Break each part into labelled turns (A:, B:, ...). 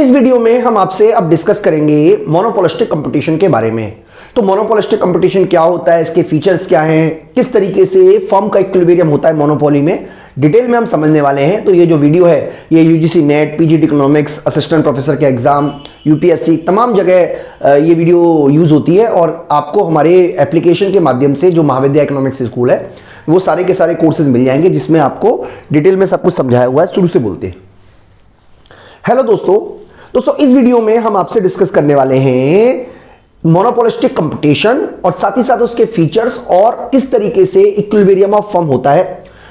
A: इस वीडियो में हम आपसे अब डिस्कस करेंगे मोनोपोलिस्टिक कंपटीशन के बारे में। तो मोनोपोलिस्टिक कंपटीशन क्या होता है, इसके फीचर्स क्या हैं, किस तरीके से फर्म का इक्विलिब्रियम होता है मोनोपोली में, डिटेल में हम समझने वाले हैं। तो ये जो वीडियो है ये UGC net, PGT economics, assistant professor के एग्जाम, यूपीएससी, तमाम जगह ये वीडियो यूज होती है और आपको हमारे एप्लीकेशन के माध्यम से जो महाविद्या इकोनॉमिक्स स्कूल है वो सारे के सारे कोर्सेज मिल जाएंगे जिसमें आपको डिटेल में सब कुछ समझाया हुआ है। शुरू से बोलते हैं। हेलो दोस्तों, इस वीडियो में हम आपसे डिस्कस करने वाले हैं मोनोपोलिस्टिक कंपटीशन और साथ ही साथ उसके फीचर्स और किस तरीके से इक्विलिब्रियम ऑफ फर्म होता है।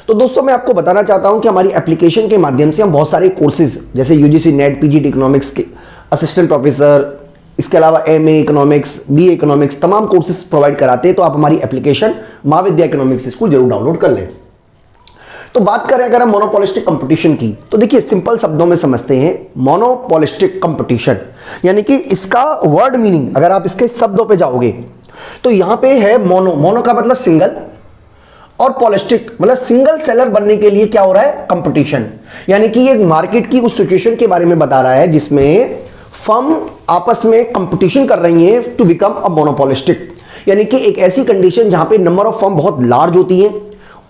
A: तो दोस्तों मैं आपको बताना चाहता हूं कि हमारी एप्लीकेशन के माध्यम से हम बहुत सारे कोर्सेज जैसे यूजीसी नेट, पीजीटी इकोनॉमिक्स के असिस्टेंट प्रोफेसर, इसके अलावा एमए इकोनॉमिक्स, बीए इकोनॉमिक्स, तमाम कोर्सेज प्रोवाइड कराते हैं। तो आप हमारी एप्लीकेशन महाविद्या इकोनॉमिक्स स्कूल जरूर डाउनलोड कर लें। तो बात करें अगर हम मोनोपोलिस्टिक कंपटीशन की, तो देखिए सिंपल शब्दों में समझते हैं। मोनोपोलिस्टिक कंपटीशन यानी कि इसका वर्ड मीनिंग अगर आप इसके शब्दों पे जाओगे तो यहां पे है मोनो का मतलब सिंगल और पॉलिस्टिक मतलब सिंगल सेलर बनने के लिए क्या हो रहा है, कंपटीशन। यानी कि ये मार्केट की उस सिचुएशन के बारे में बता रहा है जिसमें फर्म आपस में कंपटीशन कर रही है टू बिकम अ मोनोपोलिस्टिक। यानी कि एक ऐसी कंडीशन जहां पे नंबर ऑफ फर्म बहुत लार्ज होती है,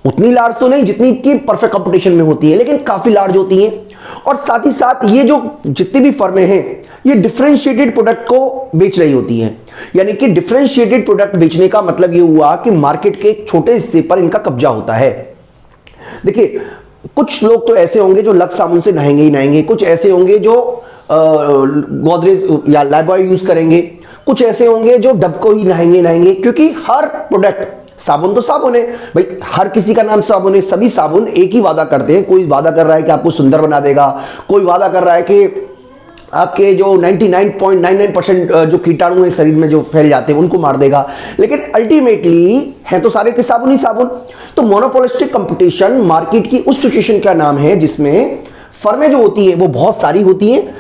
A: उतनी लार्ज तो नहीं जितनी कि परफेक्ट कंपटीशन में होती है, लेकिन काफी लार्ज होती है। और साथ ही साथ ये जो जितनी भी फर्में हैं ये डिफरेंशिएटेड प्रोडक्ट को बेच रही होती हैं। यानी कि डिफरेंशिएटेड प्रोडक्ट बेचने का मतलब ये हुआ कि मार्केट के एक छोटे हिस्से पर इनका कब्जा होता है। देखिए कुछ लोग तो ऐसे होंगे जो लक्स साबुन से नहाएंगे ही नहाएंगे, कुछ ऐसे होंगे जो गोदरेज या लाइफबॉय यूज करेंगे, कुछ ऐसे होंगे जो डब को ही नहाएंगे, क्योंकि हर प्रोडक्ट, साबुन तो साबुन है भाई, हर किसी का नाम साबुन है, सभी साबुन एक ही वादा करते हैं। कोई वादा कर रहा है कि आपको सुंदर बना देगा, कोई वादा कर रहा है कि आपके जो 99.99% जो कीटाणु है शरीर में जो फैल जाते हैं उनको मार देगा, लेकिन अल्टीमेटली है तो सारे के साबुन ही साबुन। तो मोनोपोलिस्टिक कंपटीशन मार्केट की उस सिचुएशन का नाम है जिसमें फर्में जो होती है वो बहुत सारी होती हैं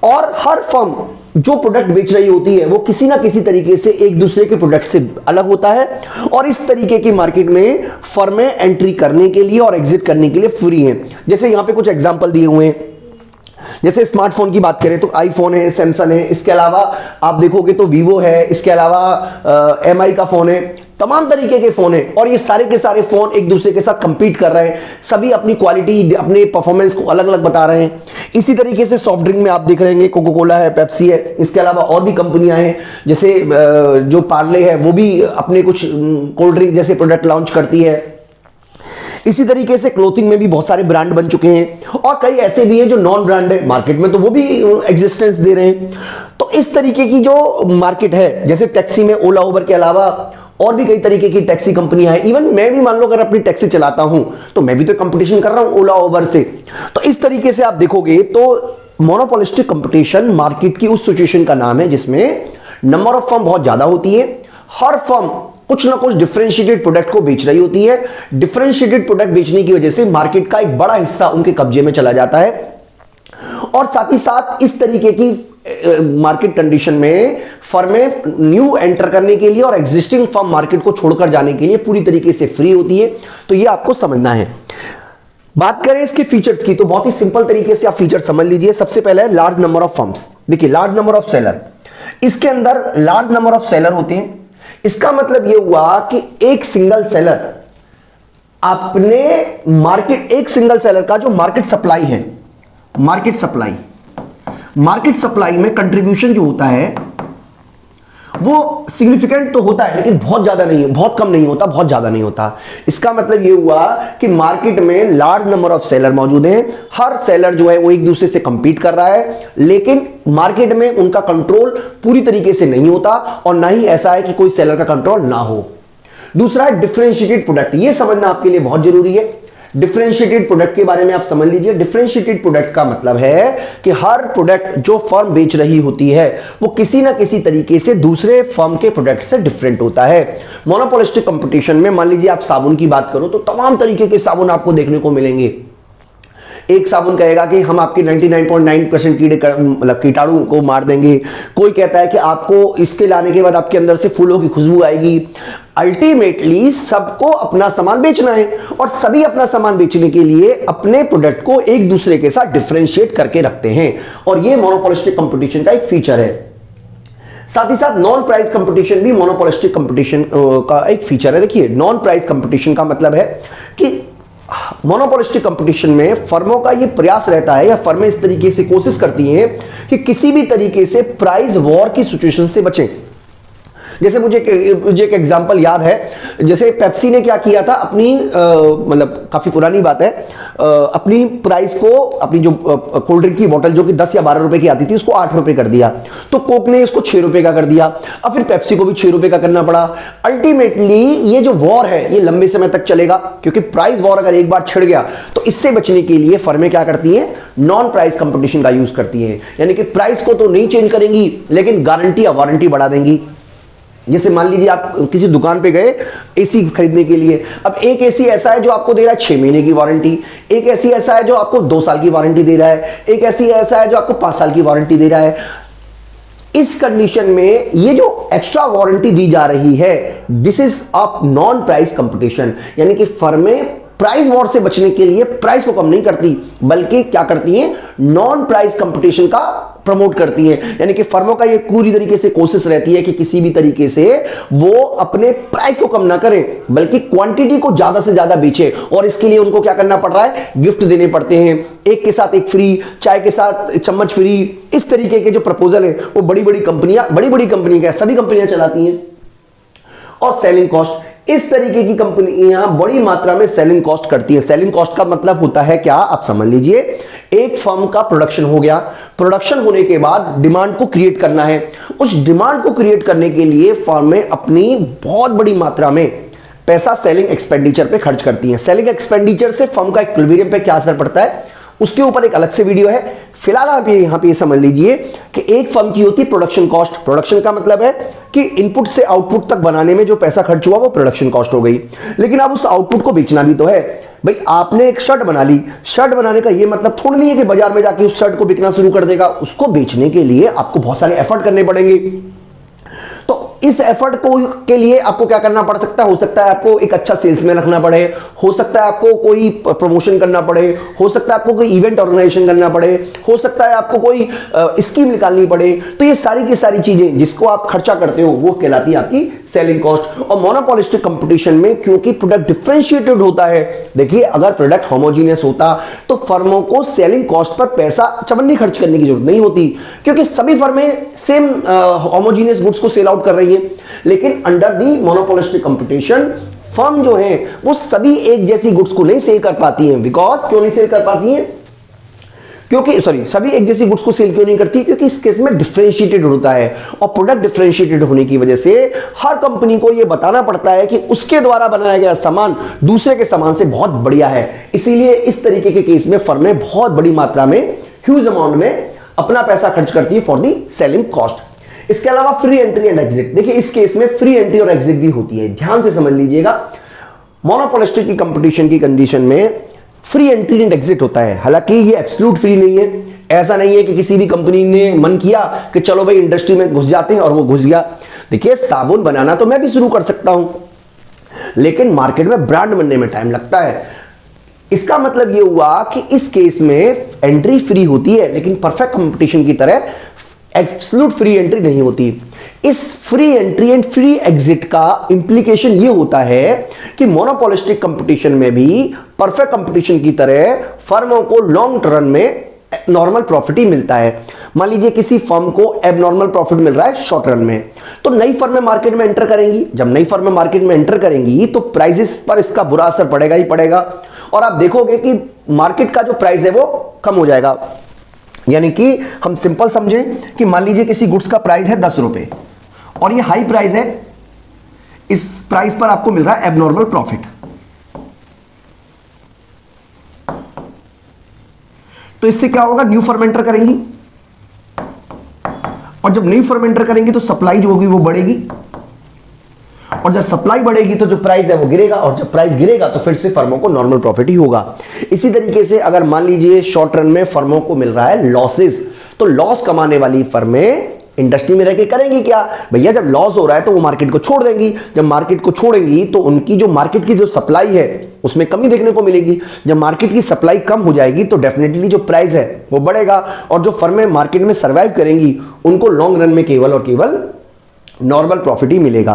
A: और हर फर्म जो प्रोडक्ट बेच रही होती है वो किसी ना किसी तरीके से एक दूसरे के प्रोडक्ट से अलग होता है। और इस तरीके की मार्केट में फर्में एंट्री करने के लिए और एग्जिट करने के लिए फ्री हैं। जैसे यहां पे कुछ एग्जांपल दिए हुए हैं, जैसे स्मार्टफोन की बात करें तो आईफोन है, सैमसंग है, इसके अलावा आप देखोगे तो वीवो है, इसके अलावा एमआई का फोन है, तमाम तरीके के फोन है और ये सारे के सारे फोन एक दूसरे के साथ कंपीट कर रहे हैं। सभी अपनी क्वालिटी, अपने परफॉर्मेंस को अलग अलग बता रहे हैं। इसी तरीके से सॉफ्ट ड्रिंक में आप देख रहे हैं कोको कोला है, पेप्सी है, इसके अलावा और भी कंपनियां हैं जैसे जो पार्ले है वो भी अपने कुछ कोल्ड ड्रिंक जैसे प्रोडक्ट लॉन्च करती है। इसी तरीके से क्लोथिंग में भी बहुत सारे ब्रांड बन चुके हैं और कई ऐसे भी हैं जो नॉन ब्रांड है मार्केट में, तो वो भी एग्जिस्टेंस दे रहे हैं। तो इस तरीके की जो मार्केट है, जैसे टैक्सी में ओला उबर के अलावा और भी कई तरीके की टैक्सी कंपनियां हैं। इवन मैं भी मान लो अगर अपनी टैक्सी चलाता हूं तो मैं भी तो कंपटीशन कर रहा हूं ओला उबर से। तो इस तरीके से आप देखोगे तो मोनोपोलिस्टिक कंपटीशन मार्केट की उस सिचुएशन का नाम है जिसमें नंबर ऑफ फर्म बहुत ज्यादा होती है, हर फर्म कुछ ना कुछ डिफरेंशिएटेड प्रोडक्ट को बेच रही होती है। डिफरेंशिएटेड प्रोडक्ट बेचने की वजह से मार्केट का एक बड़ा हिस्सा उनके कब्जे में चला जाता है और साथ ही साथ इस तरीके की मार्केट कंडीशन में फर्में न्यू एंटर करने के लिए और एग्जिस्टिंग फर्म मार्केट को छोड़कर जाने के लिए पूरी तरीके से फ्री होती है। तो ये आपको समझना है। बात करें इसके फीचर्स की तो बहुत ही सिंपल तरीके से आप फीचर समझ लीजिए। सबसे पहले है लार्ज नंबर ऑफ फर्म्स। देखिए लार्ज नंबर ऑफ सेलर, इसके अंदर लार्ज नंबर ऑफ सेलर होते हैं। इसका मतलब यह हुआ कि एक सिंगल सेलर अपने मार्केट, एक सिंगल सेलर का जो मार्केट सप्लाई है, मार्केट सप्लाई में कंट्रीब्यूशन जो होता है वो सिग्निफिकेंट तो होता है लेकिन बहुत ज्यादा नहीं है, बहुत कम नहीं होता, बहुत ज्यादा नहीं होता। इसका मतलब यह हुआ कि मार्केट में लार्ज नंबर ऑफ सेलर मौजूद हैं। हर सेलर जो है वो एक दूसरे से कंपीट कर रहा है, लेकिन मार्केट में उनका कंट्रोल पूरी तरीके से नहीं होता और ना ही ऐसा है कि कोई सेलर का कंट्रोल ना हो। दूसरा है डिफरेंशिएटेड प्रोडक्ट। यह समझना आपके लिए बहुत जरूरी है। डिफरेंशिएटेड प्रोडक्ट के बारे में आप समझ लीजिए। डिफरेंशिएटेड प्रोडक्ट का मतलब है कि हर प्रोडक्ट जो फर्म बेच रही होती है वो किसी ना किसी तरीके से दूसरे फर्म के प्रोडक्ट से डिफरेंट होता है। मोनोपोलिस्टिक कंपटीशन में मान लीजिए आप साबुन की बात करो तो तमाम तरीके के साबुन आपको देखने को मिलेंगे। एक साबुन कहेगा कि हम आपके 99.9% कीड़े मतलब कीटाणु को मार देंगे, कोई कहता है कि आपको इसके लाने के बाद आपके अंदर से फूलों की खुशबू आएगी। अल्टीमेटली सबको अपना सामान बेचना है और सभी अपना सामान बेचने के लिए अपने प्रोडक्ट को एक दूसरे के साथ डिफरेंशिएट करके रखते हैं और यह मोनोपोलिस्टिक कंपटीशन का एक फीचर है। साथ ही साथ नॉन प्राइस कंपटीशन भी मोनोपोलिस्टिक कंपटीशन का एक फीचर है। देखिए, नॉन प्राइस कंपटीशन का मतलब है कि मोनोपोलिस्टिक कंपटीशन में फर्मों का यह प्रयास रहता है या फर्में इस तरीके से कोशिश करती हैं कि किसी भी तरीके से प्राइस वॉर की सिचुएशन से बचें। जैसे मुझे एक एग्जांपल याद है, जैसे पेप्सी ने क्या किया था, अपनी मतलब काफी पुरानी बात है, अपनी प्राइस को, अपनी जो कोल्ड ड्रिंक की बोतल जो कि 10 या 12 रुपए की आती थी उसको 8 रुपए कर दिया। तो कोक ने इसको 6 रुपए का कर दिया, अब फिर पेप्सी को भी 6 रुपए का करना पड़ा। अल्टीमेटली ये जो वॉर है ये लंबे समय तक चलेगा, क्योंकि प्राइस वॉर अगर एक बार छिड़ गया तो इससे बचने के लिए फर्में क्या करती हैं, नॉन प्राइस कंपटीशन का यूज करती हैं। यानी कि प्राइस को तो नहीं चेंज करेंगी लेकिन गारंटी या वारंटी बढ़ा देंगी। जैसे मान लीजिए आप किसी दुकान पे गए एसी खरीदने के लिए, अब एक एसी ऐसा है जो आपको दे रहा है 6 महीने की वारंटी, एक एसी ऐसा है जो आपको 2 साल की वारंटी दे रहा है, एक एसी ऐसा है जो आपको 5 साल की वारंटी दे रहा है। इस कंडीशन में ये जो एक्स्ट्रा वारंटी दी जा रही है, this is a non price competition. यानी कि फर्में प्राइस वॉर से बचने के लिए प्राइस को कम नहीं करती बल्कि क्या करती हैं, नॉन प्राइस कंपटीशन का प्रमोट करती हैं। यानी कि फर्मों का ये पूरी तरीके से कोशिश रहती है कि किसी भी तरीके से वो अपने प्राइस को कम ना करें बल्कि क्वांटिटी को ज्यादा से ज्यादा बेचे, और इसके लिए उनको क्या करना पड़ रहा है, गिफ्ट देने पड़ते हैं, एक के साथ एक फ्री, चाय के साथ चम्मच फ्री। इस तरीके के जो प्रपोजल है वो बड़ी बड़ी कंपनियां क्या, सभी कंपनियां चलाती हैं। और सेलिंग कॉस्ट, इस तरीके की कंपनियां बड़ी मात्रा में सेलिंग कॉस्ट करती है। सेलिंग कॉस्ट का मतलब होता है क्या, आप समझ लीजिए, एक फर्म का प्रोडक्शन हो गया, प्रोडक्शन होने के बाद डिमांड को क्रिएट करना है। उस डिमांड को क्रिएट करने के लिए फर्में अपनी बहुत बड़ी मात्रा में पैसा सेलिंग एक्सपेंडिचर पे खर्च करती हैं। सेलिंग एक्सपेंडिचर से फर्म का इक्विलिब्रियम पे क्या असर पड़ता है, उसके ऊपर एक अलग से वीडियो है। फिलहाल आप यहां पे समझ लीजिए कि एक फर्म की होती है प्रोडक्शन कॉस्ट। प्रोडक्शन का मतलब है कि इनपुट से आउटपुट तक बनाने में जो पैसा खर्च हुआ वो प्रोडक्शन कॉस्ट हो गई। लेकिन अब उस आउटपुट को बेचना भी तो है। भाई आपने एक शर्ट बना ली, शर्ट बनाने का ये मतलब थोड़ा नहीं है कि बाजार में जाके उस शर्ट को बिकना शुरू कर देगा। उसको बेचने के लिए आपको बहुत सारे एफर्ट करने पड़ेंगे। तो इस एफर्ट को के लिए आपको क्या करना पड़ सकता है, हो सकता है आपको एक अच्छा सेल्समैन रखना पड़े, हो सकता है आपको कोई प्रमोशन करना पड़े, हो सकता है आपको कोई इवेंट ऑर्गेनाइजेशन करना पड़े, हो सकता है आपको कोई स्कीम निकालनी पड़े। तो ये सारी की सारी चीजें जिसको आप खर्चा करते हो वो कहलाती है आपकी सेलिंग कॉस्ट। और मोनोपोलिस्टिक कंपटीशन में क्योंकि प्रोडक्ट डिफरेंशिएटेड होता है, देखिए अगर प्रोडक्ट होमोजीनियस होता तो फर्मों को सेलिंग कॉस्ट पर पैसा चवन्नी खर्च करने की जरूरत नहीं होती, क्योंकि सभी फर्में सेम होमोजीनियस गुड्स को सेल आउट कर रही है। लेकिन under the monopolistic competition firm जो है वो सभी एक जैसी गुड्स को नहीं सेल कर पाती हैं। बिकॉज क्यों नहीं सेल कर पाती हैं, क्योंकि सभी एक जैसी गुड्स को सेल क्यों नहीं करती, क्योंकि इस केस में डिफरेंशिएटेड होता है। और प्रोडक्ट डिफरेंशिएटेड होने की वजह से हर कंपनी को यह बताना पड़ता है कि उसके द्वारा बनाया गया सामान दूसरे के सामान से बहुत बढ़िया है। इसीलिए इस तरीके के केस में फर्में बहुत बड़ी मात्रा में, ह्यूज अमाउंट में अपना पैसा खर्च करती है फॉर दी सेलिंग कॉस्ट। इसके अलावा फ्री एंट्री एंड एग्जिट, देखिए इस केस में फ्री एंट्री और एग्जिट भी होती है। ध्यान से समझ लीजिएगा, मोनोपोलिस्टिक की कंपटीशन की कंडीशन में फ्री एंट्री एंड एग्जिट होता है। हालांकि ये एब्सोल्यूट फ्री नहीं है, ऐसा नहीं है कि किसी भी कंपनी ने मन किया कि चलो भाई इंडस्ट्री में घुस जाते हैं और वो घुस गया। देखिए साबुन बनाना तो मैं भी शुरू कर सकता हूं, लेकिन मार्केट में ब्रांड बनने में टाइम लगता है। इसका मतलब ये हुआ कि इस केस में एंट्री फ्री होती है, लेकिन परफेक्ट कंपटीशन की तरह एब्सोल्यूट फ्री एंट्री नहीं होती। इस free entry and free exit का इंप्लीकेशन ये होता है कि मोनोपोलिस्टिक कंपटीशन में भी परफेक्ट कंपटीशन की तरह फर्मों को लॉन्ग टर्म में नॉर्मल प्रॉफिट ही मिलता है। मान लीजिए किसी फर्म को एबनॉर्मल प्रॉफिट मिल रहा है शॉर्ट रन में, तो नई फर्में मार्केट में एंटर करेंगी। जब नई फर्में मार्केट में एंटर करेंगी तो प्राइसेस पर इसका बुरा असर पड़ेगा ही पड़ेगा, और आप देखोगे कि मार्केट का जो प्राइस है वो कम हो जाएगा। यानी कि हम सिंपल समझें कि मान लीजिए किसी गुड्स का प्राइस है 10 रुपए और ये हाई प्राइस है, इस प्राइस पर आपको मिल रहा है एबनॉर्मल प्रॉफिट। तो इससे क्या होगा, न्यू फर्म एंटर करेंगी, और जब न्यू फर्म एंटर करेंगी तो सप्लाई जो होगी वो बढ़ेगी, और जब सप्लाई बढ़ेगी तो जो प्राइस है वो गिरेगा, और जब प्राइस गिरेगा तो फिर से फर्मों को नॉर्मल प्रॉफिट ही होगा। इसी तरीके से अगर मान लीजिए शॉर्ट रन में फर्मों को मिल रहा है लॉसेस, तो लॉस कमाने वाली फर्में इंडस्ट्री में रह के करेंगी क्या भैया, जब लॉस हो रहा है तो वो मार्केट को छोड़ देंगी, जब मार्केट को छोड़ेंगी तो उनकी जो मार्केट की जो सप्लाई है उसमें कमी देखने को मिलेगी। जब मार्केट की सप्लाई कम हो जाएगी तो डेफिनेटली जो प्राइस है वो बढ़ेगा, और जो फर्में मार्केट में सर्वाइव करेंगी उनको लॉन्ग रन में केवल और केवल नॉर्मल प्रॉफिट ही मिलेगा।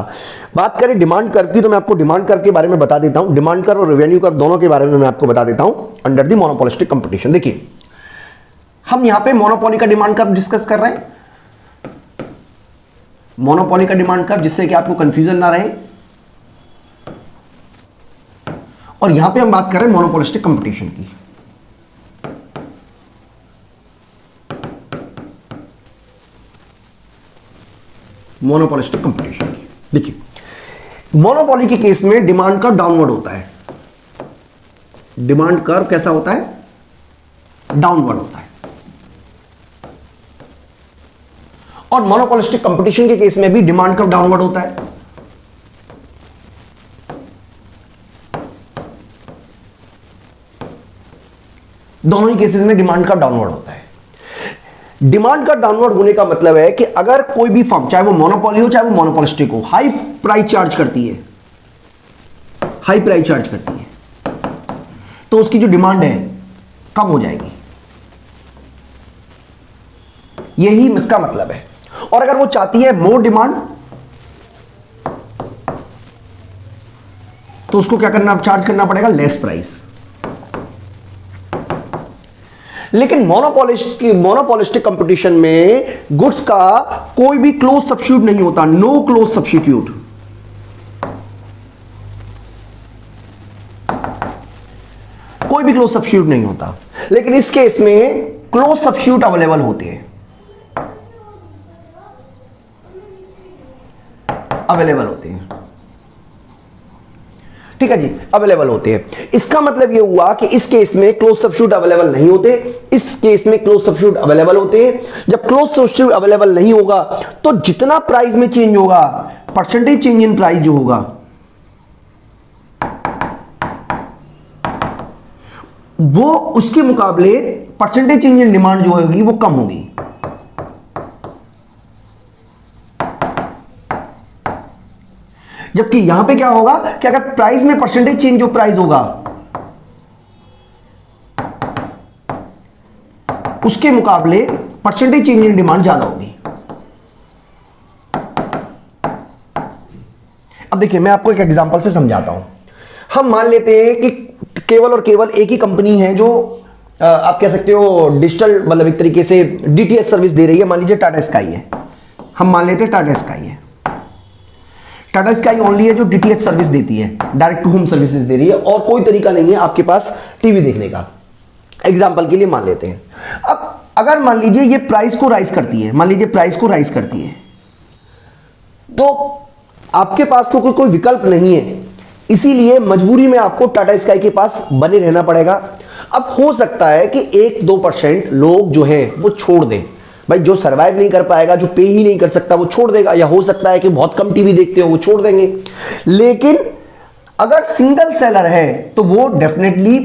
A: बात करें डिमांड कर्व की, तो मैं आपको डिमांड कर्व के बारे में बता देता हूं, डिमांड कर्व और रेवेन्यू कर्व दोनों के बारे में मैं आपको बता देता हूं अंडर द मोनोपोलिस्टिक कंपटीशन। देखिए हम यहां पे मोनोपोली का डिमांड कर्व डिस्कस कर रहे हैं, मोनोपोली का डिमांड कर्व, जिससे कि आपको कंफ्यूजन ना रहे, और यहां पे हम बात कर रहे हैं मोनोपोलिस्टिक कंपटीशन की। मोनोपोलिस्टिक कंपटीशन की देखिए मोनोपोली के केस में डिमांड कर्व डाउनवर्ड होता है, डिमांड कर्व कैसा होता है, डाउनवर्ड होता है। और मोनोपोलिस्टिक कंपटीशन के केस में भी डिमांड कर्व डाउनवर्ड होता है। दोनों ही केसेस में डिमांड कर्व डाउनवर्ड होता है। डिमांड का डाउनवर्ड होने का मतलब है कि अगर कोई भी फर्म, चाहे वो मोनोपोली हो चाहे वो मोनोपोलिस्टिक हो, हाई प्राइस चार्ज करती है, हाई प्राइस चार्ज करती है, तो उसकी जो डिमांड है कम हो जाएगी, यही इसका मतलब है। और अगर वो चाहती है मोर डिमांड, तो उसको क्या करना, चार्ज करना पड़ेगा लेस प्राइस। लेकिन मोनोपोलिस्टिक कंपटीशन में गुड्स का कोई भी क्लोज सब्स्टिट्यूट नहीं होता, नो क्लोज सब्स्टिट्यूट। कोई भी क्लोज सब्स्टिट्यूट नहीं होता, लेकिन इस केस में क्लोज सब्स्टिट्यूट अवेलेबल होते हैं, अवेलेबल होते हैं, ठीक है जी, अवेलेबल होते हैं। इसका मतलब यह हुआ कि इस केस में क्लोज सब्स्टिट्यूट अवेलेबल नहीं होते, इस केस में क्लोज सब्स्टिट्यूट अवेलेबल होते हैं। जब क्लोज सब्स्टिट्यूट अवेलेबल नहीं होगा तो जितना प्राइस में चेंज होगा, परसेंटेज चेंज इन प्राइस जो होगा, वो उसके मुकाबले परसेंटेज चेंज इन डिमांड जो होगी वो कम होगी। जबकि यहां पे क्या होगा कि अगर प्राइस में परसेंटेज चेंज जो प्राइस होगा उसके मुकाबले परसेंटेज चेंज इन डिमांड ज्यादा होगी। अब देखिए मैं आपको एक एग्जांपल से समझाता हूं। हम मान लेते हैं कि केवल और केवल एक ही कंपनी है जो आप कह सकते हो डिजिटल, मतलब एक तरीके से डीटीएच सर्विस दे रही है। मान लीजिए टाटा स्काई है, हम मान लेते हैं टाटा स्काई है, टाटा स्काई ओनली है जो डीटीएच सर्विस देती है, डायरेक्ट टू होम सर्विसेज दे रही है, और कोई तरीका नहीं है आपके पास टीवी देखने का। एग्जांपल के लिए मान लेते हैं। अब अगर मान लीजिए ये प्राइस को राइज करती है, मान लीजिए प्राइस को राइज करती है, तो आपके पास तो कोई विकल्प नहीं है, इसीलिए मजबूरी में आपको टाटा स्काई के पास बने रहना पड़ेगा। अब हो सकता है कि 1-2% लोग जो है वो छोड़ दें, भाई जो सरवाइव नहीं कर पाएगा, जो पे ही नहीं कर सकता वो छोड़ देगा, या हो सकता है कि बहुत कम टीवी देखते हो वो छोड़ देंगे। लेकिन अगर सिंगल सेलर है तो वो डेफिनेटली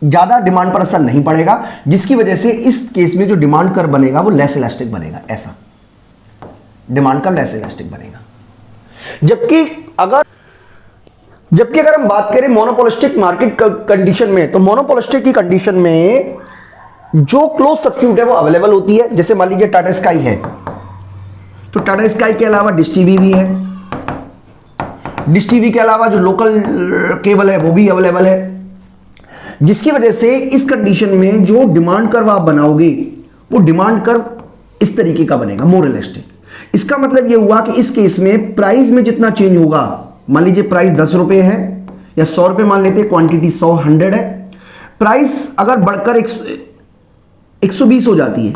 A: ज्यादा डिमांड पर असर नहीं पड़ेगा, जिसकी वजह से इस केस में जो डिमांड कर्व बनेगा वो लेस इलास्टिक बनेगा, ऐसा डिमांड कर्व लेस इलास्टिक बनेगा। जबकि अगर हम बात करें मोनोपोलिस्टिक मार्केट कंडीशन में, तो मोनोपोलिस्टिक की कंडीशन में जो क्लोज सब्स्टिट्यूट है वो अवेलेबल होती है। जैसे मान लीजिए टाटा स्काई है, तो टाटा स्काई के अलावा डिश टीवी भी है, डिश टीवी के अलावा जो लोकल केबल है वो भी अवेलेबल है, जिसकी वजह से इस कंडीशन में जो डिमांड कर्व आप बनाओगे वो डिमांड कर्व इस तरीके का बनेगा, मोर इलास्टिक। इसका मतलब ये हुआ कि इस केस में प्राइस में जितना चेंज होगा, मान लीजिए प्राइस 10 रुपए है या 100 रुपए मान लेते हैं, क्वांटिटी 100 है, प्राइस अगर बढ़कर 120 हो जाती है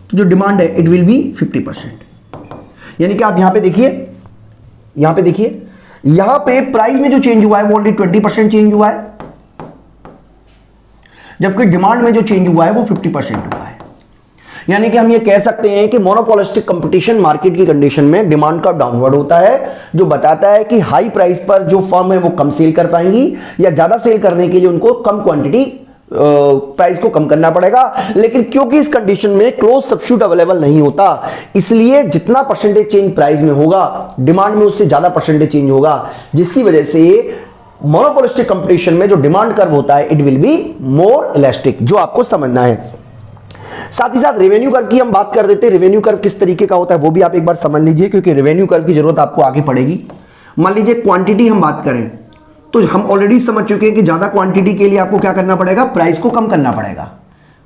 A: तो जो डिमांड है इट विल बी 50%। यानी कि आप यहां पे देखिए, यहां पे प्राइस में जो चेंज हुआ है वो ऑलरेडी 20% चेंज हुआ है, जबकि डिमांड में जो चेंज हुआ है वो 50% हुआ है। यानी कि हम ये कह सकते हैं कि मोनोपोलिस्टिक कंपटीशन मार्केट की कंडीशन में डिमांड का डाउनवर्ड होता है, जो बताता है कि हाई प्राइस पर जो फर्म है वो कम सेल कर पाएंगी या ज्यादा सेल करने के लिए उनको कम क्वांटिटी प्राइस को कम करना पड़ेगा। लेकिन क्योंकि इस कंडीशन में क्लोज सब्स्टिट्यूट अवेलेबल नहीं होता, इसलिए जितना परसेंटेज चेंज प्राइस में होगा डिमांड में उससे ज्यादा परसेंटेज चेंज होगा, जिसकी वजह से मोनोपोलिस्टिक कंपटीशन में जो डिमांड कर्व होता है it will be more elastic, जो आपको समझना है। साथ ही साथ रेवेन्यू कर्व की हम बात कर देते हैं। रेवेन्यू कर्व किस तरीके का होता है वो भी आप एक बार समझ लीजिए, क्योंकि रेवेन्यू कर्व की जरूरत आपको आगे पड़ेगी। मान लीजिए क्वांटिटी हम बात करें तो हम ऑलरेडी समझ चुके हैं कि ज्यादा क्वांटिटी के लिए आपको क्या करना पड़ेगा, प्राइस को कम करना पड़ेगा।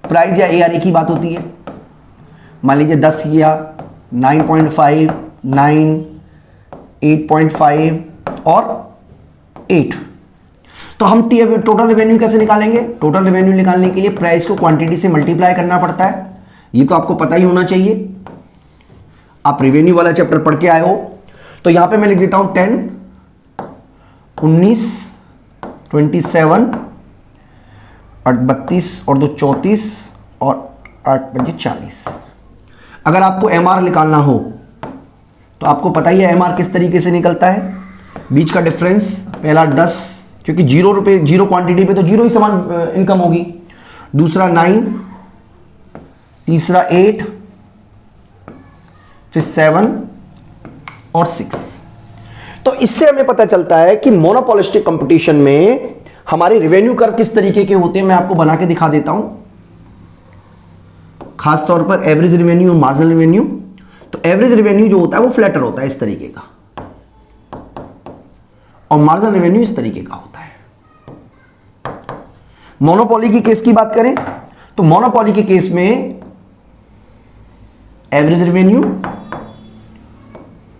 A: प्राइस या ARA की बात होती है। मान लीजिए 10 किया, 9.5, 9, 8.5 और 8। तो हम टोटल रेवेन्यू कैसे निकालेंगे? टोटल रेवेन्यू निकालने के लिए प्राइस को क्वांटिटी से मल्टीप्लाई करना पड़ता है, ये तो आपको पता ही होना चाहिए। आप रेवेन्यू वाला चैप्टर पढ़ के आए हो। तो यहां पे मैं लिख देता हूं 10, 19, 27 और 32 और 2 34 और 8 5 40। अगर आपको MR निकालना हो तो आपको पता ही है MR किस तरीके से निकलता है। बीच का डिफरेंस, पहला 10, क्योंकि 0 रुपए 0 क्वांटिटी पे तो 0 ही समान इनकम होगी। दूसरा 9, तीसरा 8, फिर 7 और 6। तो इससे हमें पता चलता है कि मोनोपोलिस्टिक कंपटीशन में हमारे रेवेन्यू कर्व किस तरीके के होते हैं। मैं आपको बना के दिखा देता हूं, खास तौर पर एवरेज रेवेन्यू और मार्जिनल रेवेन्यू। तो एवरेज रेवेन्यू जो होता है वो फ्लैटर होता है इस तरीके का, और मार्जिनल रेवेन्यू इस तरीके का होता है। मोनोपोली की केस की बात करें तो मोनोपोली के केस में एवरेज रेवेन्यू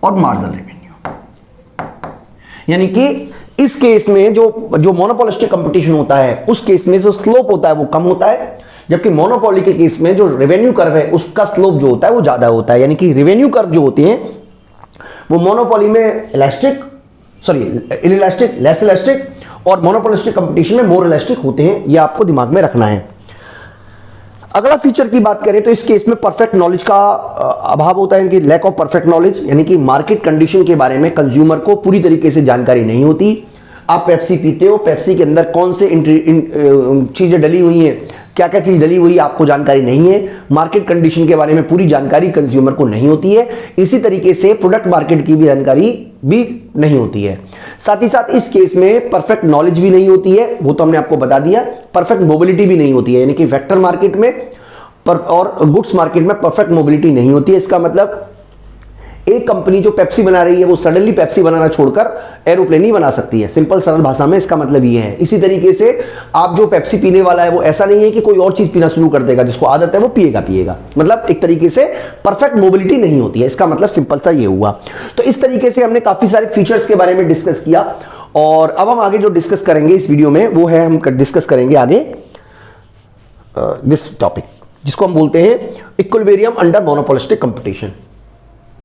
A: और मार्जिनल रेवेन्यू, यानी कि इस केस में जो मोनोपोलिस्टिक कंपटीशन होता है उस केस में जो स्लोप होता है वो कम होता है, जबकि मोनोपोली के केस में जो रेवेन्यू कर्व है उसका स्लोप जो होता है वो ज्यादा होता है। यानी कि रेवेन्यू कर्व जो होते हैं वो मोनोपोली में इनइलास्टिक, लेस इलास्टिक, और मोनोपोलिस्टिक कंपटीशन में मोर इलास्टिक होते हैं। ये आपको दिमाग में रखना है। अगला फीचर की बात करें तो इस केस में परफेक्ट नॉलेज का अभाव होता है, यानी कि लैक ऑफ परफेक्ट नॉलेज, यानी कि मार्केट कंडीशन के बारे में कंज्यूमर को पूरी तरीके से जानकारी नहीं होती। आप पेप्सी पीते हो, पेप्सी के अंदर कौन से चीजें डली हुई हैं, क्या क्या चीज डली हुई है आपको जानकारी नहीं है। मार्केट कंडीशन के बारे में पूरी जानकारी कंज्यूमर को नहीं होती है। इसी तरीके से प्रोडक्ट मार्केट की भी जानकारी भी नहीं होती है। साथ ही साथ इस केस में परफेक्ट नॉलेज भी नहीं होती है, वो तो हमने आपको बता दिया। परफेक्ट मोबिलिटी भी नहीं होती है, यानी कि वेक्टर मार्केट में और गुड्स मार्केट में परफेक्ट मोबिलिटी नहीं होती है। इसका मतलब एक कंपनी जो पेप्सी बना रही है वो सडनली पेप्सी बनाना छोड़कर एरोप्लेन ही बना सकती है। सिंपल सरल भाषा में इसका मतलब ये है। इसी तरीके से आप जो पेप्सी पीने वाला है वो ऐसा नहीं है कि कोई और चीज पीना शुरू कर देगा, जिसको आदत है वो पिएगा। मतलब एक तरीके से परफेक्ट मोबिलिटी नहीं होती है, इसका मतलब सिंपल सा ये हुआ। तो इस तरीके से हमने काफी सारे फीचर्स के बारे में डिस्कस किया, और अब हम आगे जो डिस्कस करेंगे इस वीडियो में वो है, हम डिस्कस करेंगे आगे दिस टॉपिक जिसको हम बोलते हैं इक्विलिब्रियम अंडर मोनोपोलिस्टिक कंपटीशन।